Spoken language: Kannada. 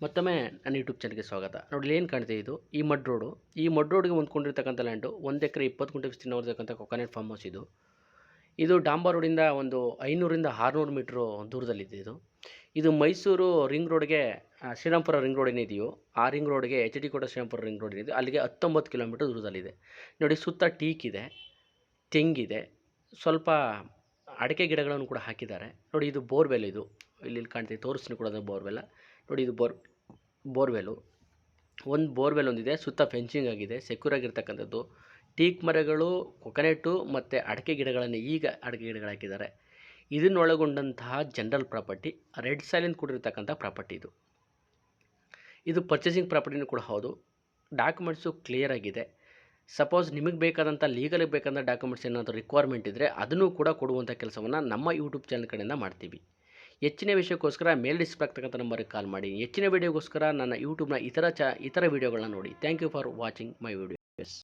ಮತ್ತೊಮ್ಮೆ ನನ್ನ ಯೂಟ್ಯೂಬ್ ಚಾನಲ್ಗೆ ಸ್ವಾಗತ. ನೋಡಿ ಏನು ಕಾಣ್ತಿದೆ, ಇದು ಈ ಮಡ್ ರೋಡ್ಗೆ ಹೊಂದ್ಕೊಂಡಿರ್ತಕ್ಕಂಥ ಲ್ಯಾಂಡು 1 ಎಕರೆ 20 ಗುಂಟೆ ವಿಸ್ತೀರ್ಣ ಹೊಂದಿರತಕ್ಕಂಥ ಕೊಕೊನಟ್ ಫಾರ್ಮ್ ಹೌಸ್ ಇದು ಡಾಂಬರ್ ರೋಡಿಂದ ಒಂದು 500ರಿಂದ 600 ಮೀಟ್ರು ದೂರದಲ್ಲಿದೆ. ಇದು ಮೈಸೂರು ರಿಂಗ್ ರೋಡ್ಗೆ ಶ್ರೀರಾಮ್ಪುರ ರಿಂಗ್ ರೋಡ್ ಏನಿದೆಯೋ ಆ ರಿಂಗ್ ರೋಡ್ಗೆ HD ಕೋಟೆ ಶ್ರೀರಾಮ್ಪುರ ರಿಂಗ್ ರೋಡ್ ಏನಿದೆ ಅಲ್ಲಿಗೆ 19 ಕಿಲೋಮೀಟರ್ ದೂರದಲ್ಲಿದೆ. ನೋಡಿ, ಸುತ್ತ ಟೀಕ್ ಇದೆ, ತೆಂಗಿದೆ, ಸ್ವಲ್ಪ ಅಡಿಕೆ ಗಿಡಗಳನ್ನು ಕೂಡ ಹಾಕಿದ್ದಾರೆ. ನೋಡಿ, ಇದು ಬೋರ್ವೆಲ್. ಇಲ್ಲಿ ಕಾಣ್ತೀವಿ, ತೋರಿಸ್ತೀನಿ ಕೂಡ ಬೋರ್ವೆಲ್ಲ. ನೋಡಿ, ಇದು ಬೋರ್ವೆಲ್ಲು. ಒಂದು ಬೋರ್ವೆಲ್ ಒಂದಿದೆ, ಸುತ್ತ ಫೆನ್ಸಿಂಗ್ ಆಗಿದೆ, ಸೆಕ್ಯೂರ್ ಆಗಿರ್ತಕ್ಕಂಥದ್ದು. ಟೀಕ್ ಮರಗಳು, ಕೊಕೊನೆಟ್ಟು ಮತ್ತು ಅಡಿಕೆ ಗಿಡಗಳು ಹಾಕಿದ್ದಾರೆ. ಇದನ್ನೊಳಗೊಂಡಂತಹ ಜನರಲ್ ಪ್ರಾಪರ್ಟಿ, ರೆಡ್ ಸಾಯಿಲಿಂದ ಕೂಡಿರ್ತಕ್ಕಂಥ ಪ್ರಾಪರ್ಟಿ. ಇದು ಪರ್ಚೇಸಿಂಗ್ ಪ್ರಾಪರ್ಟಿನೂ ಕೂಡ ಹೌದು. ಡಾಕ್ಯುಮೆಂಟ್ಸು ಕ್ಲಿಯರ್ ಆಗಿದೆ. ಸಪೋಸ್ ನಿಮಗೆ ಬೇಕಾದಂಥ ಲೀಗಲಿಗೆ ಬೇಕಾದಂಥ ಡಾಕ್ಯುಮೆಂಟ್ಸ್ ಏನಾದರೂ ರಿಕ್ವೈರ್ಮೆಂಟ್ ಇದ್ದರೆ ಅದನ್ನು ಕೂಡ ಕೊಡುವಂಥ ಕೆಲಸವನ್ನು ನಮ್ಮ ಯೂಟ್ಯೂಬ್ ಚಾನಲ್ ಕಡೆಯಿಂದ ಮಾಡ್ತೀವಿ. ಹೆಚ್ಚಿನ ವಿಷಯಕ್ಕೋಸ್ಕರ ಮೇಲೆ ಡಿಸ್ಪ್ಲೇ ಆಗ್ತಕ್ಕಂಥ ನಂಬರಿಗೆ ಕಾಲ್ ಮಾಡಿ. ಹೆಚ್ಚಿನ ವೀಡಿಯೋಗೋಸ್ಕರ ನನ್ನ ಯೂಟ್ಯೂಬ್ನ ಇತರ ವೀಡಿಯೋಗಳನ್ನ ನೋಡಿ. Thank you for watching my video.